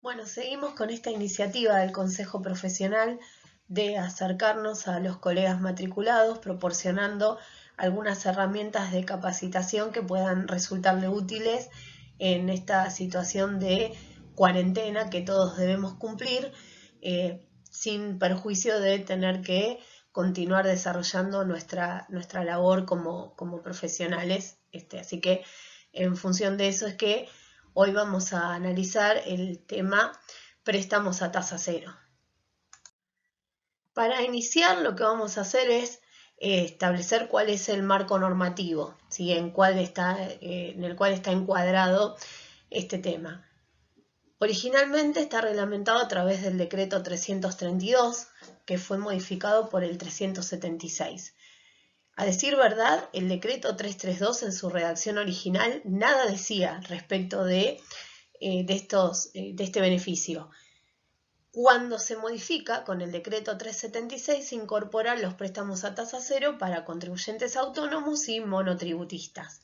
Bueno, seguimos con esta iniciativa del Consejo Profesional de acercarnos a los colegas matriculados, proporcionando algunas herramientas de capacitación que puedan resultarle útiles en esta situación de cuarentena que todos debemos cumplir, sin perjuicio de tener que continuar desarrollando nuestra labor como profesionales. Así que en función de eso es que hoy vamos a analizar el tema préstamos a tasa cero. Para iniciar, lo que vamos a hacer es establecer cuál es el marco normativo, ¿sí? en el cual está encuadrado este tema. Originalmente está reglamentado a través del decreto 332, que fue modificado por el 376. A decir verdad, el decreto 332 en su redacción original nada decía respecto de este beneficio. Cuando se modifica con el decreto 376 se incorporan los préstamos a tasa cero para contribuyentes autónomos y monotributistas.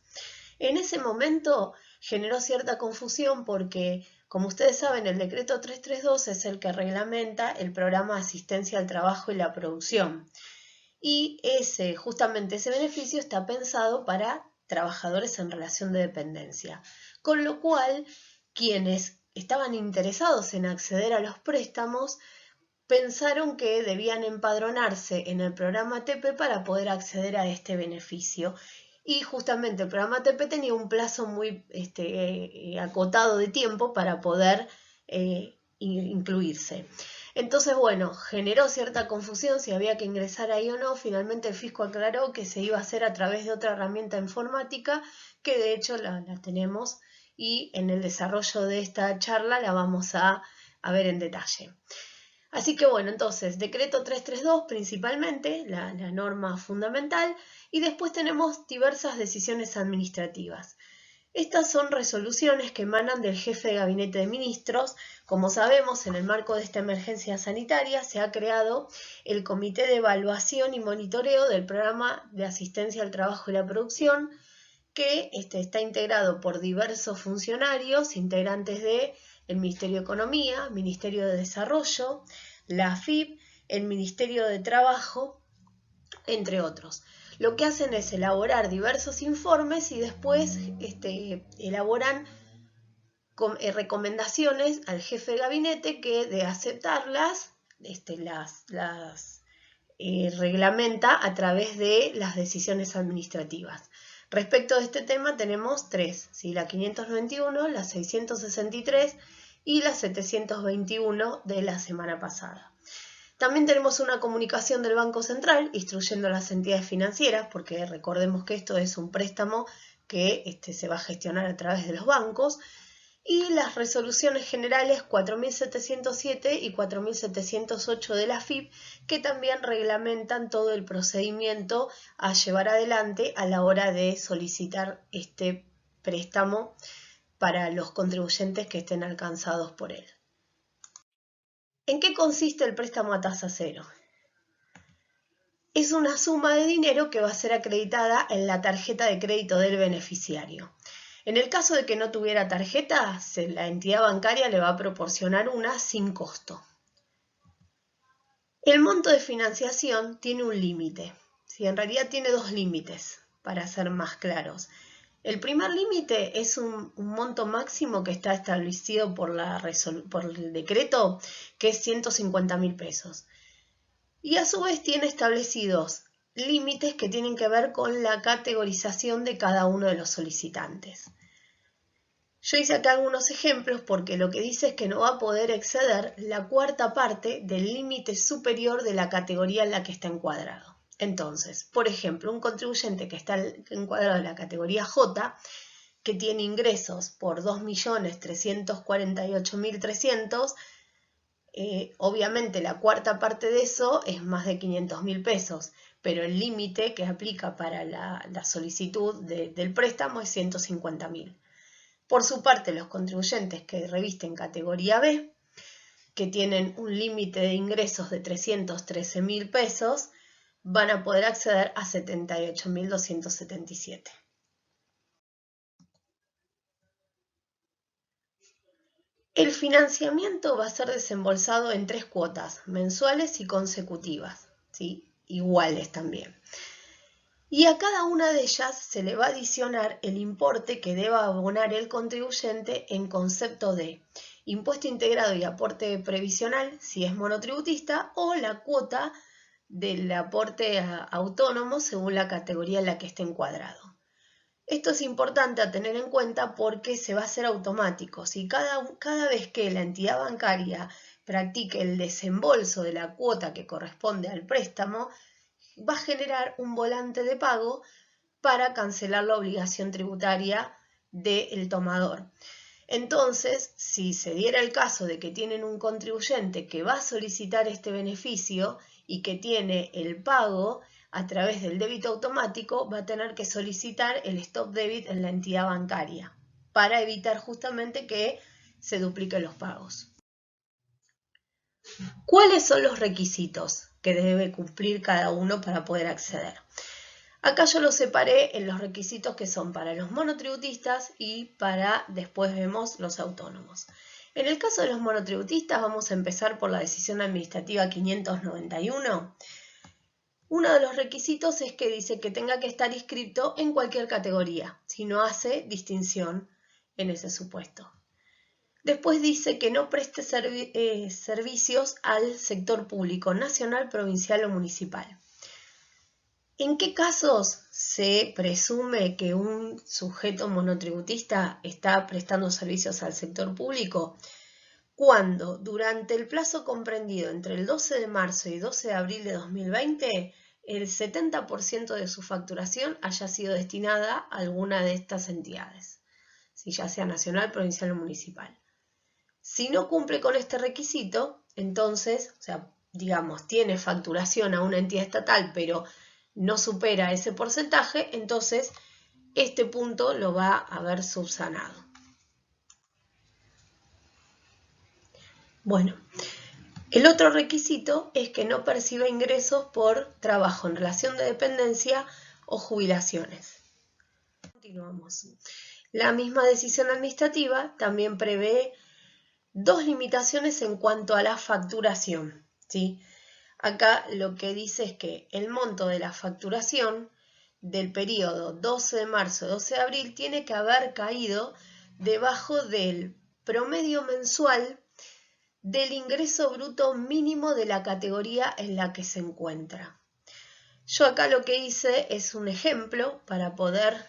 En ese momento generó cierta confusión porque, como ustedes saben, el decreto 332 es el que reglamenta el programa de asistencia al trabajo y la producción. Y justamente ese beneficio está pensado para trabajadores en relación de dependencia. Con lo cual, quienes estaban interesados en acceder a los préstamos pensaron que debían empadronarse en el programa TEPE para poder acceder a este beneficio. Y justamente el programa TEPE tenía un plazo muy acotado de tiempo para poder incluirse. Entonces, bueno, generó cierta confusión si había que ingresar ahí o no. Finalmente el fisco aclaró que se iba a hacer a través de otra herramienta informática, que de hecho la tenemos y en el desarrollo de esta charla la vamos a ver en detalle. Así que bueno, entonces, decreto 332 principalmente, la norma fundamental, y después tenemos diversas decisiones administrativas. Estas son resoluciones que emanan del jefe de gabinete de ministros. Como sabemos, en el marco de esta emergencia sanitaria se ha creado el Comité de Evaluación y Monitoreo del Programa de Asistencia al Trabajo y la Producción, que está integrado por diversos funcionarios, integrantes del Ministerio de Economía, Ministerio de Desarrollo, la AFIP, el Ministerio de Trabajo, entre otros. Lo que hacen es elaborar diversos informes y después elaboran recomendaciones al jefe de gabinete que de aceptarlas las reglamenta a través de las decisiones administrativas. Respecto de este tema tenemos tres, ¿sí? La 591, la 663 y la 721 de la semana pasada. También tenemos una comunicación del Banco Central instruyendo a las entidades financieras, porque recordemos que esto es un préstamo que se va a gestionar a través de los bancos, y las resoluciones generales 4707 y 4708 de la AFIP, que también reglamentan todo el procedimiento a llevar adelante a la hora de solicitar este préstamo para los contribuyentes que estén alcanzados por él. ¿En qué consiste el préstamo a tasa cero? Es una suma de dinero que va a ser acreditada en la tarjeta de crédito del beneficiario. En el caso de que no tuviera tarjeta, la entidad bancaria le va a proporcionar una sin costo. El monto de financiación tiene un límite. ¿Sí? En realidad tiene dos límites, para ser más claros. El primer límite es un monto máximo que está establecido por el decreto, que es 150.000 pesos. Y a su vez tiene establecidos límites que tienen que ver con la categorización de cada uno de los solicitantes. Yo hice acá algunos ejemplos porque lo que dice es que no va a poder exceder la cuarta parte del límite superior de la categoría en la que está encuadrado. Entonces, por ejemplo, un contribuyente que está encuadrado en la categoría J, que tiene ingresos por 2.348.300, obviamente la cuarta parte de eso es más de 500.000 pesos, pero el límite que aplica para la solicitud del préstamo es 150.000. Por su parte, los contribuyentes que revisten categoría B, que tienen un límite de ingresos de 313.000 pesos, van a poder acceder a 78.277. El financiamiento va a ser desembolsado en 3 cuotas, mensuales y consecutivas, ¿sí? Iguales también. Y a cada una de ellas se le va a adicionar el importe que deba abonar el contribuyente en concepto de impuesto integrado y aporte previsional, si es monotributista, o la cuota del aporte autónomo según la categoría en la que esté encuadrado. Esto es importante a tener en cuenta porque se va a hacer automático. Si cada vez que la entidad bancaria practique el desembolso de la cuota que corresponde al préstamo, va a generar un volante de pago para cancelar la obligación tributaria del tomador. Entonces, si se diera el caso de que tienen un contribuyente que va a solicitar este beneficio y que tiene el pago a través del débito automático, va a tener que solicitar el stop debit en la entidad bancaria para evitar justamente que se dupliquen los pagos. ¿Cuáles son los requisitos que debe cumplir cada uno para poder acceder? Acá yo los separé en los requisitos que son para los monotributistas y para, después vemos, los autónomos. En el caso de los monotributistas vamos a empezar por la decisión administrativa 591. Uno de los requisitos es que dice que tenga que estar inscrito en cualquier categoría, si no hace distinción en ese supuesto. Después dice que no preste servicios al sector público, nacional, provincial o municipal. ¿En qué casos se presume que un sujeto monotributista está prestando servicios al sector público? Cuando durante el plazo comprendido entre el 12 de marzo y 12 de abril de 2020, el 70% de su facturación haya sido destinada a alguna de estas entidades, si ya sea nacional, provincial o municipal. Si no cumple con este requisito, entonces, o sea, digamos, tiene facturación a una entidad estatal, pero no supera ese porcentaje, entonces este punto lo va a haber subsanado. Bueno, el otro requisito es que no perciba ingresos por trabajo en relación de dependencia o jubilaciones. Continuamos. La misma decisión administrativa también prevé 2 limitaciones en cuanto a la facturación, ¿sí? Acá lo que dice es que el monto de la facturación del periodo 12 de marzo a 12 de abril tiene que haber caído debajo del promedio mensual del ingreso bruto mínimo de la categoría en la que se encuentra. Yo acá lo que hice es un ejemplo para poder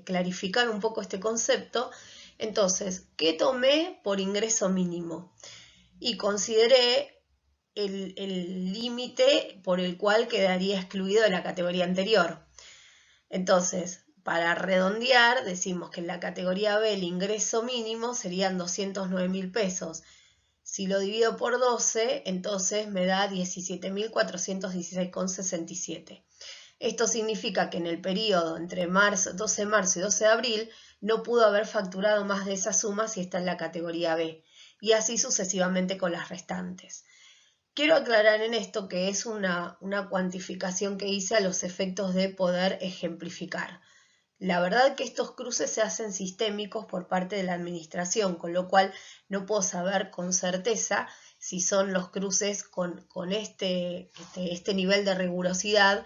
clarificar un poco este concepto. Entonces, ¿qué tomé por ingreso mínimo? Y consideré el límite por el cual quedaría excluido de la categoría anterior. Entonces, para redondear, decimos que en la categoría B el ingreso mínimo serían 209.000 pesos. Si lo divido por 12, entonces me da 17.416,67. Esto significa que en el periodo entre 12 de marzo y 12 de abril no pudo haber facturado más de esa suma si está en la categoría B, y así sucesivamente con las restantes. Quiero aclarar en esto que es una cuantificación que hice a los efectos de poder ejemplificar. La verdad que estos cruces se hacen sistémicos por parte de la administración, con lo cual no puedo saber con certeza si son los cruces con este nivel de rigurosidad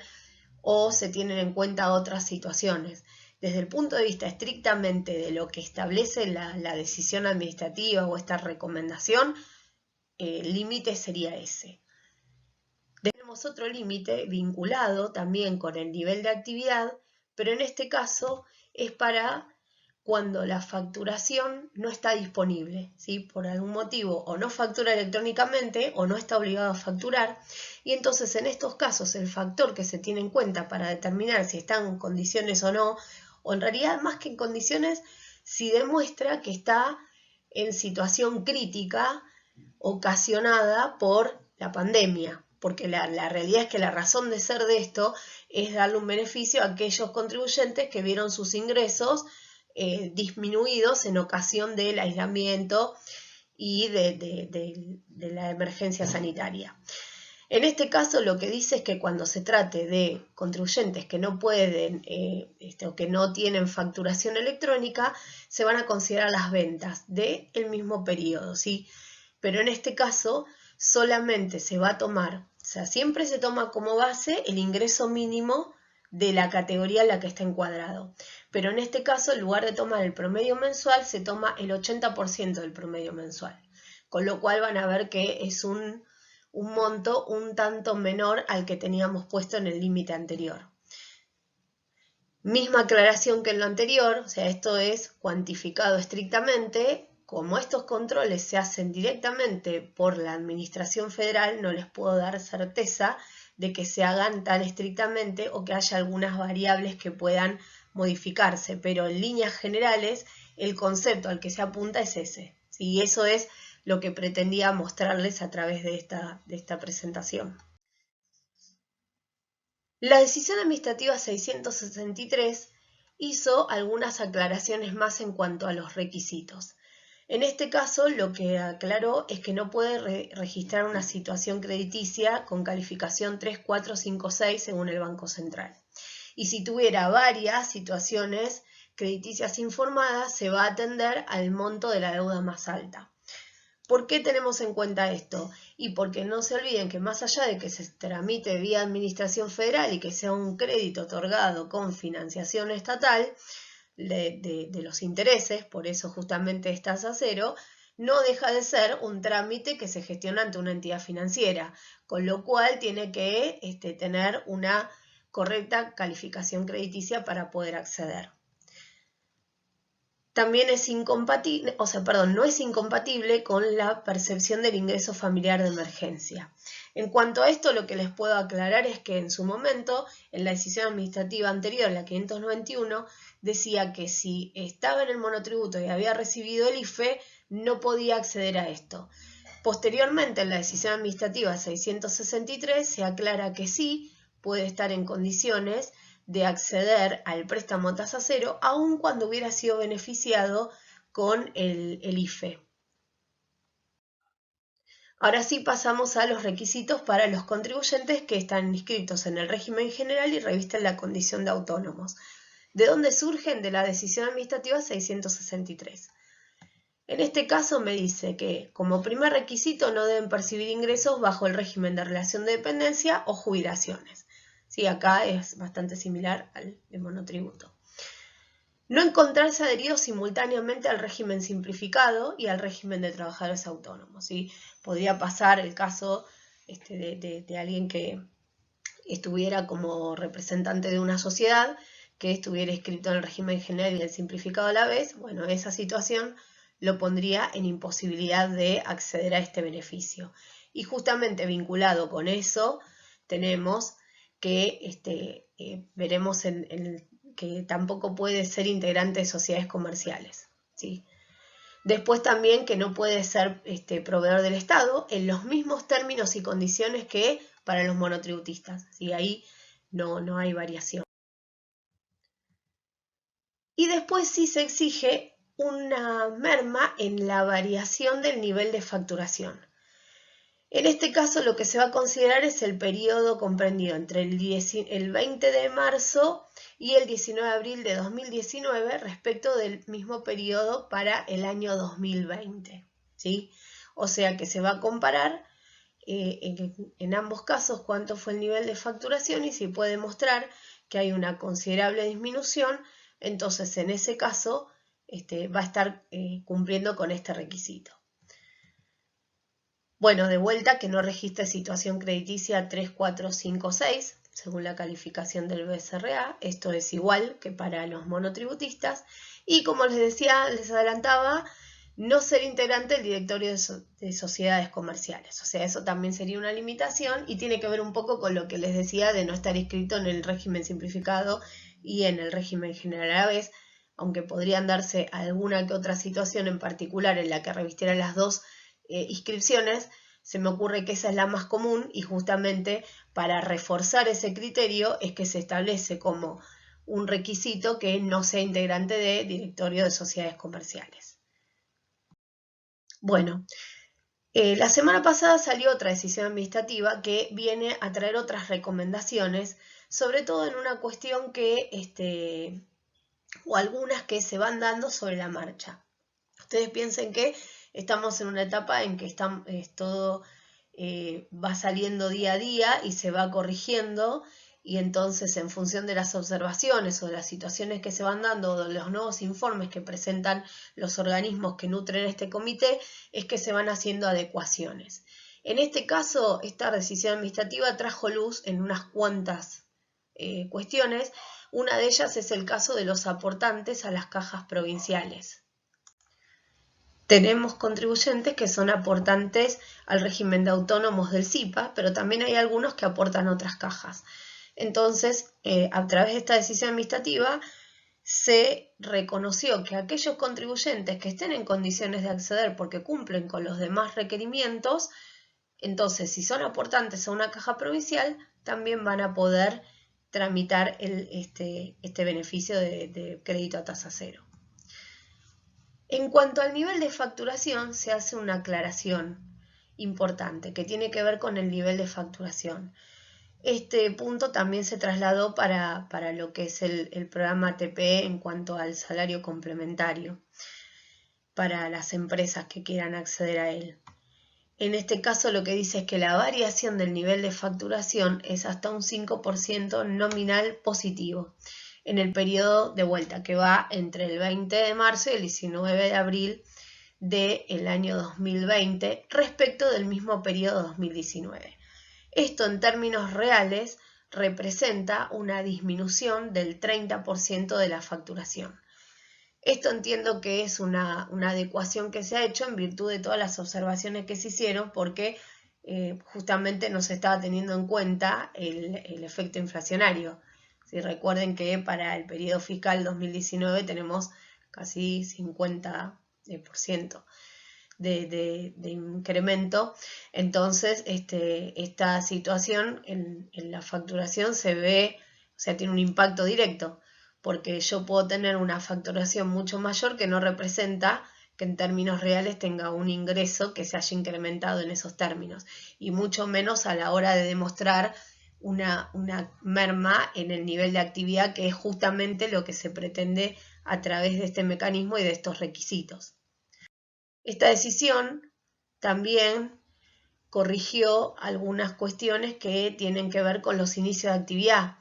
o se tienen en cuenta otras situaciones. Desde el punto de vista estrictamente de lo que establece la decisión administrativa o esta recomendación, el límite sería ese. Tenemos otro límite vinculado también con el nivel de actividad, pero en este caso es para cuando la facturación no está disponible, ¿sí? Por algún motivo o no factura electrónicamente o no está obligado a facturar, y entonces en estos casos el factor que se tiene en cuenta para determinar si están en condiciones o no, o en realidad más que en condiciones, si demuestra que está en situación crítica ocasionada por la pandemia, porque la realidad es que la razón de ser de esto es darle un beneficio a aquellos contribuyentes que vieron sus ingresos disminuidos en ocasión del aislamiento y de la emergencia sanitaria. En este caso lo que dice es que cuando se trate de contribuyentes que no pueden o que no tienen facturación electrónica, se van a considerar las ventas del mismo periodo, ¿sí? Pero en este caso solamente se va a tomar, o sea, siempre se toma como base el ingreso mínimo de la categoría en la que está encuadrado. Pero en este caso, en lugar de tomar el promedio mensual, se toma el 80% del promedio mensual. Con lo cual van a ver que es un monto un tanto menor al que teníamos puesto en el límite anterior. Misma aclaración que en lo anterior, o sea, esto es cuantificado estrictamente. Como estos controles se hacen directamente por la Administración Federal, no les puedo dar certeza de que se hagan tan estrictamente o que haya algunas variables que puedan modificarse, pero en líneas generales el concepto al que se apunta es ese. ¿Sí? Y eso es lo que pretendía mostrarles a través de esta presentación. La decisión administrativa 663 hizo algunas aclaraciones más en cuanto a los requisitos. En este caso, lo que aclaró es que no puede registrar una situación crediticia con calificación 3, 4, 5, 6 según el Banco Central. Y si tuviera varias situaciones crediticias informadas, se va a atender al monto de la deuda más alta. ¿Por qué tenemos en cuenta esto? Y porque no se olviden que más allá de que se tramite vía Administración Federal y que sea un crédito otorgado con financiación estatal de los intereses, por eso justamente es tasa cero, no deja de ser un trámite que se gestiona ante una entidad financiera, con lo cual tiene que tener una correcta calificación crediticia para poder acceder. También es incompatible, no es incompatible con la percepción del ingreso familiar de emergencia. En cuanto a esto, lo que les puedo aclarar es que en su momento, en la decisión administrativa anterior, la 591, decía que si estaba en el monotributo y había recibido el IFE, no podía acceder a esto. Posteriormente, en la decisión administrativa 663, se aclara que sí puede estar en condiciones de acceder al préstamo a tasa cero, aun cuando hubiera sido beneficiado con el IFE. Ahora sí pasamos a los requisitos para los contribuyentes que están inscritos en el régimen general y revisten la condición de autónomos. ¿De dónde surgen? De la decisión administrativa 663. En este caso me dice que como primer requisito no deben percibir ingresos bajo el régimen de relación de dependencia o jubilaciones. Sí, acá es bastante similar al de monotributo. No encontrarse adheridos simultáneamente al régimen simplificado y al régimen de trabajadores autónomos. ¿Sí? Podría pasar el caso de alguien que estuviera como representante de una sociedad, que estuviera inscrito en el régimen general y el simplificado a la vez. Bueno, esa situación lo pondría en imposibilidad de acceder a este beneficio. Y justamente vinculado con eso tenemos que veremos que tampoco puede ser integrante de sociedades comerciales. ¿Sí? Después también que no puede ser proveedor del Estado en los mismos términos y condiciones que para los monotributistas. ¿Sí? Ahí no hay variación. Y después sí se exige una merma en la variación del nivel de facturación. En este caso lo que se va a considerar es el periodo comprendido entre el 20 de marzo y el 19 de abril de 2019 respecto del mismo periodo para el año 2020. ¿Sí? O sea que se va a comparar en ambos casos cuánto fue el nivel de facturación y si puede mostrar que hay una considerable disminución, entonces en ese caso va a estar cumpliendo con este requisito. Bueno, de vuelta que no registre situación crediticia 3, 4, 5, 6, según la calificación del BCRA. Esto es igual que para los monotributistas. Y como les decía, les adelantaba, no ser integrante del directorio de sociedades comerciales. O sea, eso también sería una limitación y tiene que ver un poco con lo que les decía de no estar inscrito en el régimen simplificado y en el régimen general a la vez, aunque podrían darse alguna que otra situación en particular en la que revistieran las dos inscripciones, se me ocurre que esa es la más común y justamente para reforzar ese criterio es que se establece como un requisito que no sea integrante de directorio de sociedades comerciales. Bueno, La semana pasada salió otra decisión administrativa que viene a traer otras recomendaciones, sobre todo en una cuestión que, o algunas que se van dando sobre la marcha. Ustedes piensen que estamos en una etapa en que todo va saliendo día a día y se va corrigiendo, y entonces en función de las observaciones o de las situaciones que se van dando o de los nuevos informes que presentan los organismos que nutren este comité, es que se van haciendo adecuaciones. En este caso, esta decisión administrativa trajo luz en unas cuantas cuestiones. Una de ellas es el caso de los aportantes a las cajas provinciales. Tenemos contribuyentes que son aportantes al régimen de autónomos del SIPA, pero también hay algunos que aportan otras cajas. Entonces, a través de esta decisión administrativa, se reconoció que aquellos contribuyentes que estén en condiciones de acceder porque cumplen con los demás requerimientos, entonces si son aportantes a una caja provincial, también van a poder tramitar este beneficio de crédito a tasa cero. En cuanto al nivel de facturación, se hace una aclaración importante que tiene que ver con el nivel de facturación. Este punto también se trasladó para lo que es el programa ATP en cuanto al salario complementario para las empresas que quieran acceder a él. En este caso lo que dice es que la variación del nivel de facturación es hasta un 5% nominal positivo en el periodo de vuelta que va entre el 20 de marzo y el 19 de abril del año 2020 respecto del mismo periodo 2019. Esto en términos reales representa una disminución del 30% de la facturación. Esto entiendo que es una adecuación que se ha hecho en virtud de todas las observaciones que se hicieron porque justamente no se estaba teniendo en cuenta el efecto inflacionario. Si recuerden que para el periodo fiscal 2019 tenemos casi 50% de incremento, entonces esta situación en la facturación se ve, o sea, tiene un impacto directo, porque yo puedo tener una facturación mucho mayor que no representa que en términos reales tenga un ingreso que se haya incrementado en esos términos, y mucho menos a la hora de demostrar una merma en el nivel de actividad, que es justamente lo que se pretende a través de este mecanismo y de estos requisitos. Esta decisión también corrigió algunas cuestiones que tienen que ver con los inicios de actividad.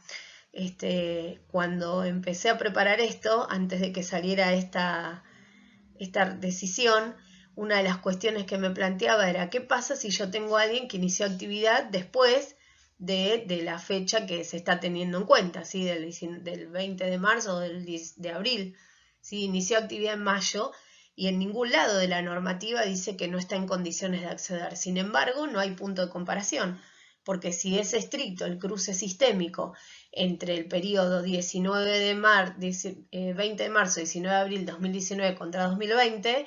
Cuando empecé a preparar esto, antes de que saliera esta decisión, una de las cuestiones que me planteaba era ¿qué pasa si yo tengo a alguien que inició actividad después de la fecha que se está teniendo en cuenta, ¿sí? del 20 de marzo o del 10 de abril? ¿Sí? Inició actividad en mayo y en ningún lado de la normativa dice que no está en condiciones de acceder. Sin embargo, no hay punto de comparación, porque si es estricto el cruce sistémico entre el periodo 20 de marzo, 19 de abril 2019 contra 2020,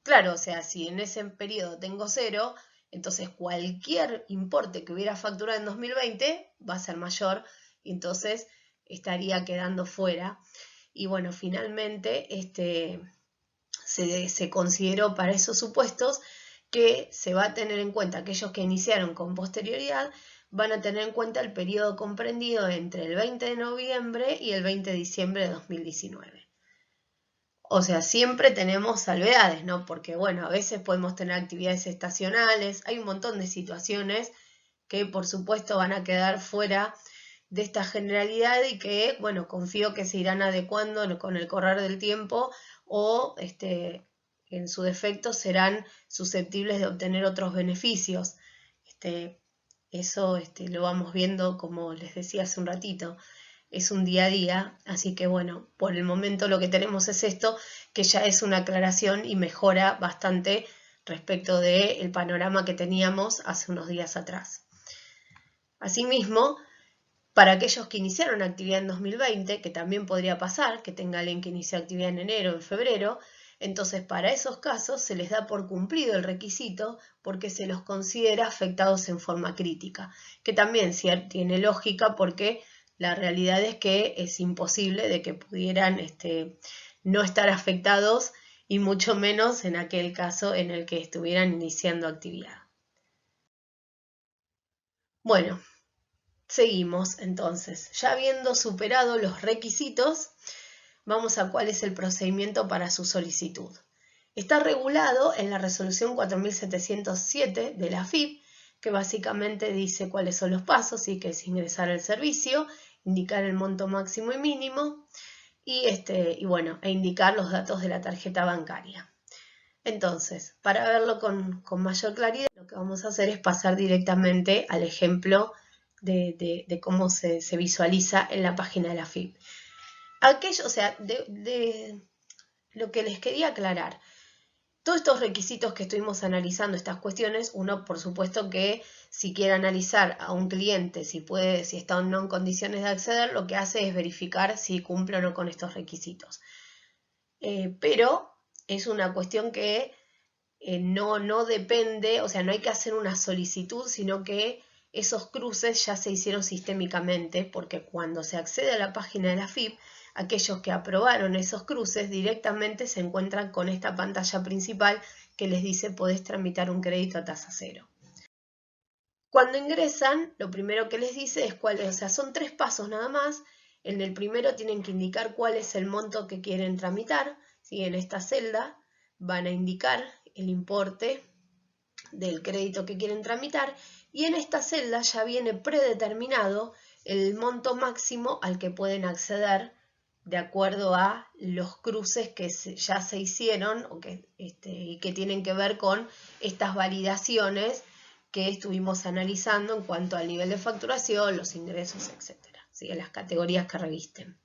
claro, o sea, si en ese periodo tengo cero, entonces cualquier importe que hubiera facturado en 2020 va a ser mayor y entonces estaría quedando fuera. Y bueno, finalmente se consideró para esos supuestos que se va a tener en cuenta aquellos que iniciaron con posterioridad, van a tener en cuenta el periodo comprendido entre el 20 de noviembre y el 20 de diciembre de 2019. O sea, siempre tenemos salvedades, ¿no? Porque, bueno, a veces podemos tener actividades estacionales, hay un montón de situaciones que, por supuesto, van a quedar fuera de esta generalidad y que, bueno, confío que se irán adecuando con el correr del tiempo o, en su defecto, serán susceptibles de obtener otros beneficios. Eso lo vamos viendo, como les decía hace un ratito. Es un día a día, así que bueno, por el momento lo que tenemos es esto, que ya es una aclaración y mejora bastante respecto del panorama que teníamos hace unos días atrás. Asimismo, para aquellos que iniciaron actividad en 2020, que también podría pasar, que tenga alguien que inició actividad en enero o en febrero, entonces para esos casos se les da por cumplido el requisito porque se los considera afectados en forma crítica, que también tiene lógica porque la realidad es que es imposible de que pudieran no estar afectados y mucho menos en aquel caso en el que estuvieran iniciando actividad. Bueno, seguimos entonces. Ya habiendo superado los requisitos, vamos a cuál es el procedimiento para su solicitud. Está regulado en la resolución 4707 de la AFIP, que básicamente dice cuáles son los pasos, y que es ingresar al servicio, indicar el monto máximo y mínimo y bueno, indicar los datos de la tarjeta bancaria. Entonces, para verlo con mayor claridad, lo que vamos a hacer es pasar directamente al ejemplo de cómo se visualiza en la página de la AFIP. Aquello, o sea, de lo que les quería aclarar, todos estos requisitos que estuvimos analizando, estas cuestiones, uno por supuesto que si quiere analizar a un cliente si está o no en condiciones de acceder, lo que hace es verificar si cumple o no con estos requisitos. Pero es una cuestión que no depende, o sea, no hay que hacer una solicitud, sino que esos cruces ya se hicieron sistémicamente, porque cuando se accede a la página de la AFIP, aquellos que aprobaron esos cruces directamente se encuentran con esta pantalla principal que les dice podés tramitar un crédito a tasa cero. Cuando ingresan, lo primero que les dice es o sea, son 3 pasos nada más. En el primero tienen que indicar cuál es el monto que quieren tramitar. ¿Sí? En esta celda van a indicar el importe del crédito que quieren tramitar y en esta celda ya viene predeterminado el monto máximo al que pueden acceder de acuerdo a los cruces que ya se hicieron y que tienen que ver con estas validaciones que estuvimos analizando en cuanto al nivel de facturación, los ingresos, etc. ¿Sí? Las categorías que revisten.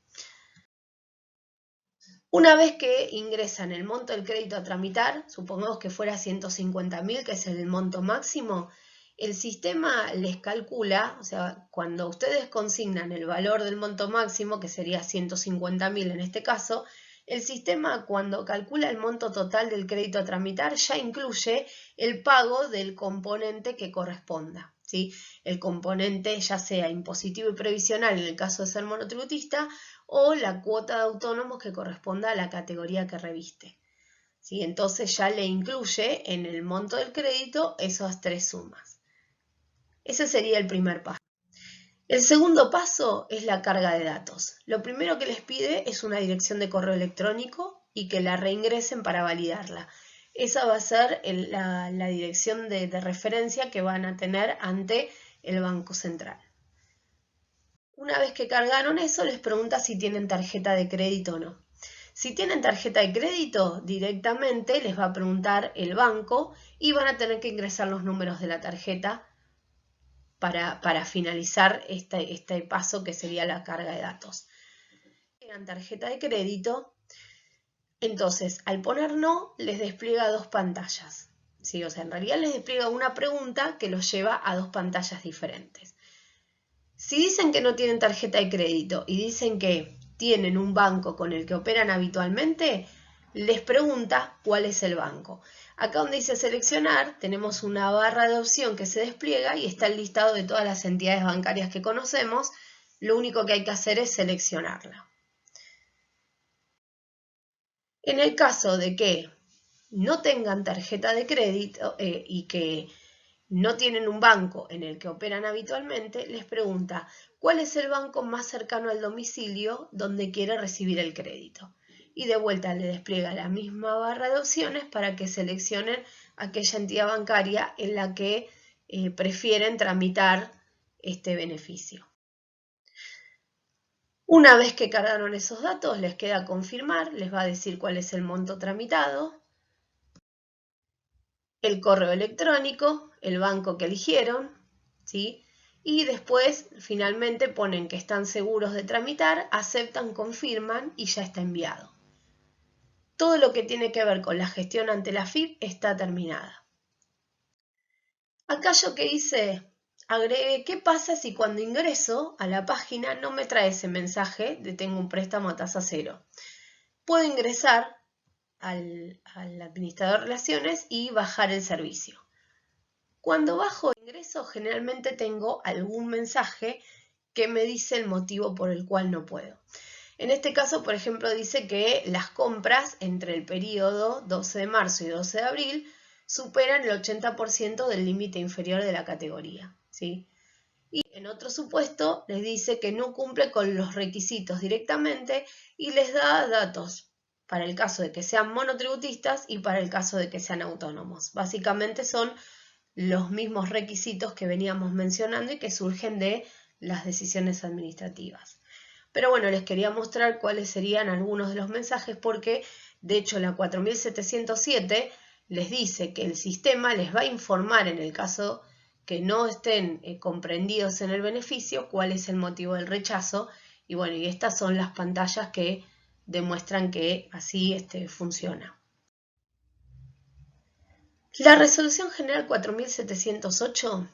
Una vez que ingresan el monto del crédito a tramitar, supongamos que fuera 150.000, que es el monto máximo, el sistema les calcula, o sea, cuando ustedes consignan el valor del monto máximo, que sería 150.000 en este caso, el sistema cuando calcula el monto total del crédito a tramitar ya incluye el pago del componente que corresponda. ¿Sí? El componente ya sea impositivo y previsional en el caso de ser monotributista o la cuota de autónomos que corresponda a la categoría que reviste. ¿Sí? Entonces ya le incluye en el monto del crédito esas 3 sumas. Ese sería el primer paso. El segundo paso es la carga de datos. Lo primero que les pide es una dirección de correo electrónico y que la reingresen para validarla. Esa va a ser la dirección de referencia que van a tener ante el Banco Central. Una vez que cargaron eso, les pregunta si tienen tarjeta de crédito o no. Si tienen tarjeta de crédito, directamente les va a preguntar el banco y van a tener que ingresar los números de la tarjeta para finalizar este paso que sería la carga de datos. Tienen tarjeta de crédito, entonces al poner no, les despliega 2 pantallas. ¿Sí? O sea, en realidad les despliega una pregunta que los lleva a 2 pantallas diferentes. Si dicen que no tienen tarjeta de crédito y dicen que tienen un banco con el que operan habitualmente, les pregunta cuál es el banco. Acá donde dice seleccionar, tenemos una barra de opción que se despliega y está el listado de todas las entidades bancarias que conocemos. Lo único que hay que hacer es seleccionarla. En el caso de que no tengan tarjeta de crédito y que no tienen un banco en el que operan habitualmente, les pregunta cuál es el banco más cercano al domicilio donde quiere recibir el crédito. Y de vuelta le despliega la misma barra de opciones para que seleccionen aquella entidad bancaria en la que prefieren tramitar este beneficio. Una vez que cargaron esos datos, les queda confirmar, les va a decir cuál es el monto tramitado, el correo electrónico, el banco que eligieron, ¿sí? Y después finalmente ponen que están seguros de tramitar, aceptan, confirman y ya está enviado. Todo lo que tiene que ver con la gestión ante la AFIP está terminada. Acá yo que hice, agregué qué pasa si cuando ingreso a la página no me trae ese mensaje de tengo un préstamo a tasa cero. Puedo ingresar al administrador de relaciones y bajar el servicio. Cuando bajo ingreso generalmente tengo algún mensaje que me dice el motivo por el cual no puedo. En este caso, por ejemplo, dice que las compras entre el periodo 12 de marzo y 12 de abril superan el 80% del límite inferior de la categoría, ¿sí? Y en otro supuesto les dice que no cumple con los requisitos directamente y les da datos para el caso de que sean monotributistas y para el caso de que sean autónomos. Básicamente son los mismos requisitos que veníamos mencionando y que surgen de las decisiones administrativas. Pero bueno, les quería mostrar cuáles serían algunos de los mensajes porque, de hecho, la 4707 les dice que el sistema les va a informar en el caso que no estén comprendidos en el beneficio cuál es el motivo del rechazo. Y bueno, y estas son las pantallas que demuestran que así funciona. La Resolución General 4708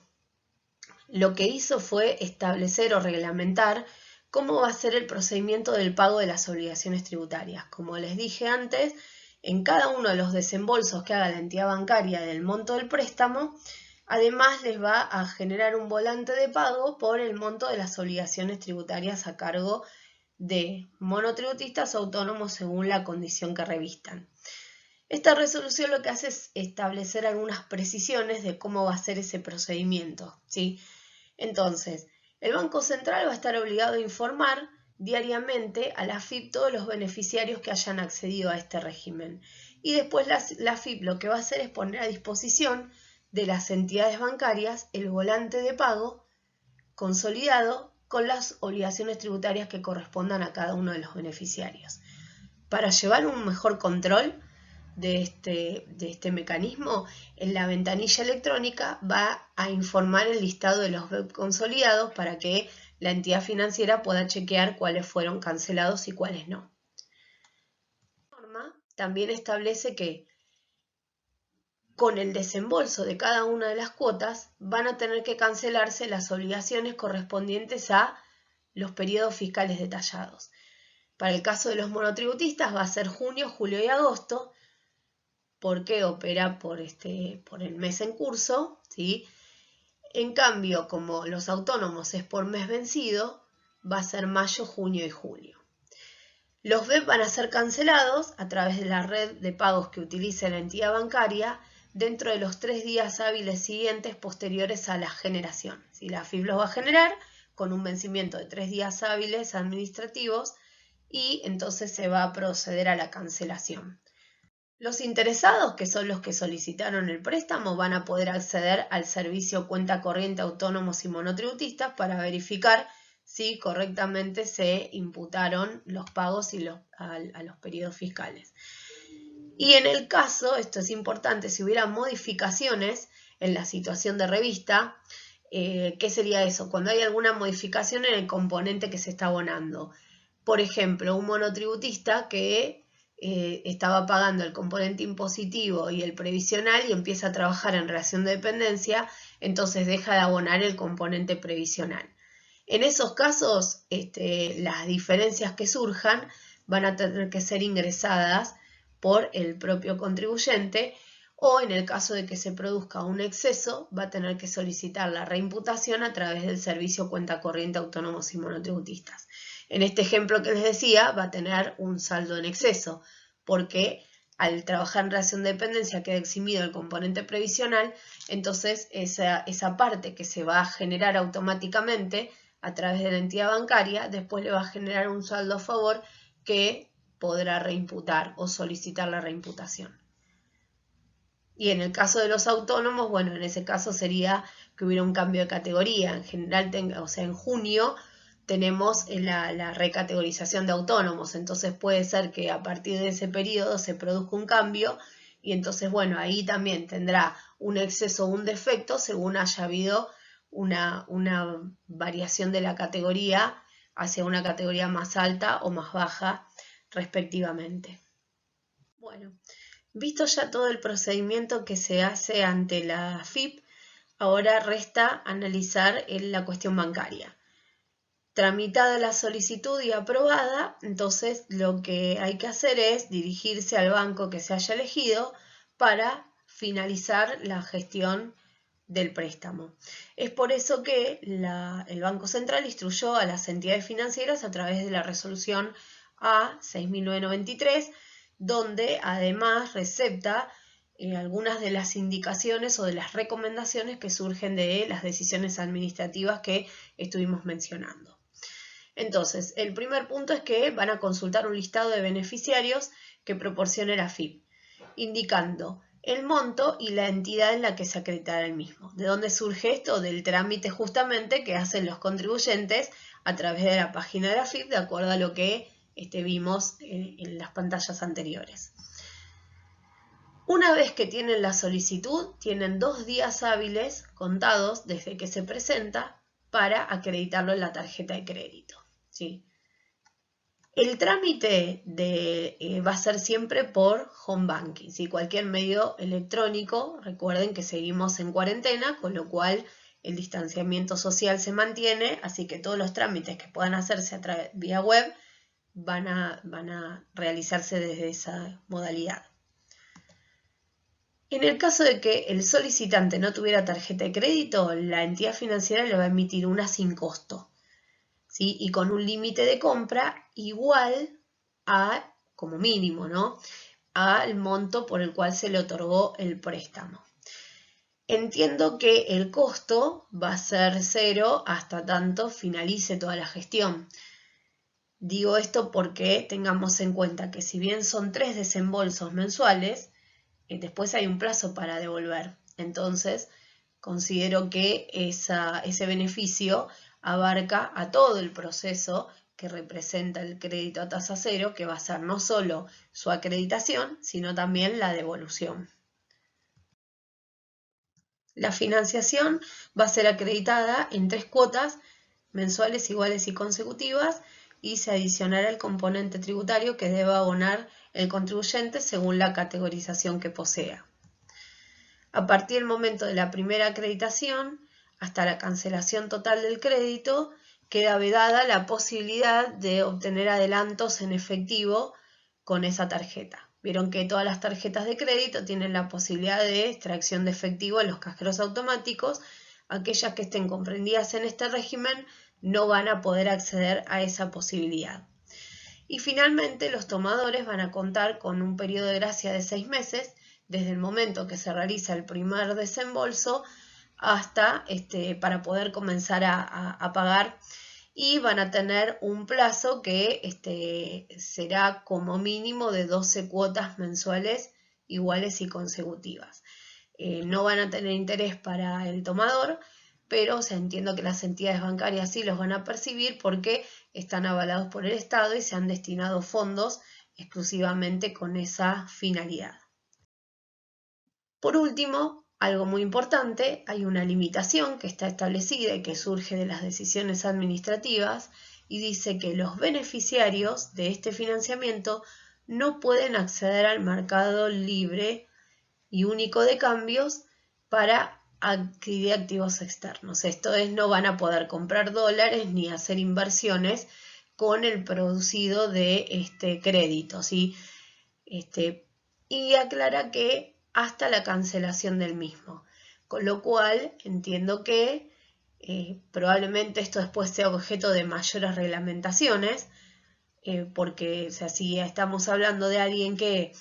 lo que hizo fue establecer o reglamentar cómo va a ser el procedimiento del pago de las obligaciones tributarias. Como les dije antes, en cada uno de los desembolsos que haga la entidad bancaria del monto del préstamo, además les va a generar un volante de pago por el monto de las obligaciones tributarias a cargo de monotributistas o autónomos según la condición que revistan. Esta resolución lo que hace es establecer algunas precisiones de cómo va a ser ese procedimiento, ¿sí? Entonces, el Banco Central va a estar obligado a informar diariamente a la AFIP todos los beneficiarios que hayan accedido a este régimen. Y después la AFIP lo que va a hacer es poner a disposición de las entidades bancarias el volante de pago consolidado con las obligaciones tributarias que correspondan a cada uno de los beneficiarios. Para llevar un mejor control de este mecanismo, en la ventanilla electrónica va a informar el listado de los BEP consolidados para que la entidad financiera pueda chequear cuáles fueron cancelados y cuáles no. La norma también establece que con el desembolso de cada una de las cuotas van a tener que cancelarse las obligaciones correspondientes a los periodos fiscales detallados. Para el caso de los monotributistas va a ser junio, julio y agosto, porque opera por el mes en curso, ¿sí? En cambio, como los autónomos es por mes vencido, va a ser mayo, junio y julio. Los BEP van a ser cancelados a través de la red de pagos que utilice la entidad bancaria dentro de los 3 días hábiles siguientes posteriores a la generación. Si la AFIP los va a generar con un vencimiento de 3 días hábiles administrativos y entonces se va a proceder a la cancelación. Los interesados, que son los que solicitaron el préstamo, van a poder acceder al servicio cuenta corriente autónomos y monotributistas para verificar si correctamente se imputaron los pagos a los periodos fiscales. Y en el caso, esto es importante, si hubiera modificaciones en la situación de revista, ¿qué sería eso? Cuando hay alguna modificación en el componente que se está abonando. Por ejemplo, un monotributista que estaba pagando el componente impositivo y el previsional y empieza a trabajar en relación de dependencia, entonces deja de abonar el componente previsional. En esos casos, las diferencias que surjan van a tener que ser ingresadas por el propio contribuyente o en el caso de que se produzca un exceso, va a tener que solicitar la reimputación a través del servicio cuenta corriente autónomos y monotributistas. En este ejemplo que les decía, va a tener un saldo en exceso, porque al trabajar en relación de dependencia queda eximido el componente previsional, entonces esa parte que se va a generar automáticamente a través de la entidad bancaria, después le va a generar un saldo a favor que podrá reimputar o solicitar la reimputación. Y en el caso de los autónomos, bueno, en ese caso sería que hubiera un cambio de categoría. En general, en junio tenemos la recategorización de autónomos, entonces puede ser que a partir de ese periodo se produzca un cambio y entonces, bueno, ahí también tendrá un exceso o un defecto según haya habido una variación de la categoría hacia una categoría más alta o más baja respectivamente. Bueno, visto ya todo el procedimiento que se hace ante la AFIP, ahora resta analizar la cuestión bancaria. Tramitada la solicitud y aprobada, entonces lo que hay que hacer es dirigirse al banco que se haya elegido para finalizar la gestión del préstamo. Es por eso que el Banco Central instruyó a las entidades financieras a través de la resolución A6993, donde además recepta algunas de las indicaciones o de las recomendaciones que surgen de las decisiones administrativas que estuvimos mencionando. Entonces, el primer punto es que van a consultar un listado de beneficiarios que proporcione la AFIP, indicando el monto y la entidad en la que se acreditará el mismo. ¿De dónde surge esto? Del trámite justamente que hacen los contribuyentes a través de la página de la AFIP, de acuerdo a lo que vimos en las pantallas anteriores. Una vez que tienen la solicitud, tienen 2 días hábiles contados desde que se presenta para acreditarlo en la tarjeta de crédito, ¿sí? El trámite va a ser siempre por home banking, ¿sí? Cualquier medio electrónico. Recuerden que seguimos en cuarentena, con lo cual el distanciamiento social se mantiene, así que todos los trámites que puedan hacerse vía web van a realizarse desde esa modalidad. En el caso de que el solicitante no tuviera tarjeta de crédito, la entidad financiera le va a emitir una sin costo, ¿sí? Y con un límite de compra igual a, como mínimo, ¿no?, al monto por el cual se le otorgó el préstamo. Entiendo que el costo va a ser 0 hasta tanto finalice toda la gestión. Digo esto porque tengamos en cuenta que si bien son 3 desembolsos mensuales, después hay un plazo para devolver. Entonces, considero que ese beneficio abarca a todo el proceso que representa el crédito a tasa cero, que va a ser no solo su acreditación, sino también la devolución. La financiación va a ser acreditada en 3 cuotas mensuales iguales y consecutivas, y se adicionará el componente tributario que deba abonar el contribuyente según la categorización que posea. A partir del momento de la primera acreditación hasta la cancelación total del crédito, queda vedada la posibilidad de obtener adelantos en efectivo con esa tarjeta. Vieron que todas las tarjetas de crédito tienen la posibilidad de extracción de efectivo en los cajeros automáticos. Aquellas que estén comprendidas en este régimen no van a poder acceder a esa posibilidad. Y finalmente, los tomadores van a contar con un periodo de gracia de 6 meses desde el momento que se realiza el primer desembolso hasta para poder comenzar a pagar, y van a tener un plazo que será como mínimo de 12 cuotas mensuales iguales y consecutivas. No van a tener interés para el tomador, pero entiendo que las entidades bancarias sí los van a percibir porque están avalados por el Estado y se han destinado fondos exclusivamente con esa finalidad. Por último, algo muy importante, hay una limitación que está establecida y que surge de las decisiones administrativas, y dice que los beneficiarios de este financiamiento no pueden acceder al mercado libre y único de cambios para adquirir activos externos. Esto es, no van a poder comprar dólares ni hacer inversiones con el producido de este crédito, ¿sí? Y aclara que hasta la cancelación del mismo, con lo cual entiendo que probablemente esto después sea objeto de mayores reglamentaciones, porque si estamos hablando de alguien que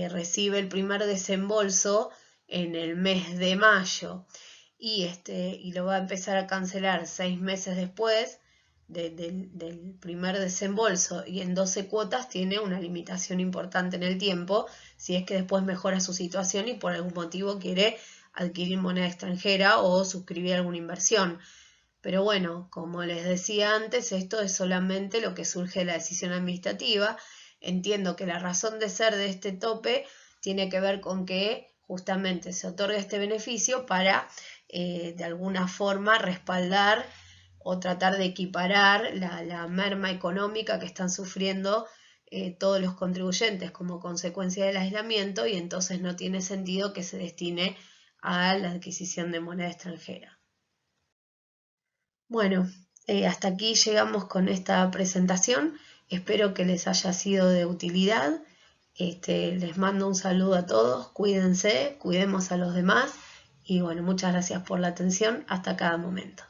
recibe el primer desembolso en el mes de mayo y lo va a empezar a cancelar 6 meses después del primer desembolso, y en 12 cuotas, tiene una limitación importante en el tiempo si es que después mejora su situación y por algún motivo quiere adquirir moneda extranjera o suscribir alguna inversión. Pero bueno, como les decía antes, esto es solamente lo que surge de la decisión administrativa. Entiendo que la razón de ser de este tope tiene que ver con que justamente se otorga este beneficio para de alguna forma respaldar o tratar de equiparar la merma económica que están sufriendo todos los contribuyentes como consecuencia del aislamiento, y entonces no tiene sentido que se destine a la adquisición de moneda extranjera. Bueno, hasta aquí llegamos con esta presentación. Espero que les haya sido de utilidad. Les mando un saludo a todos, cuídense, cuidemos a los demás Y bueno, muchas gracias por la atención hasta cada momento.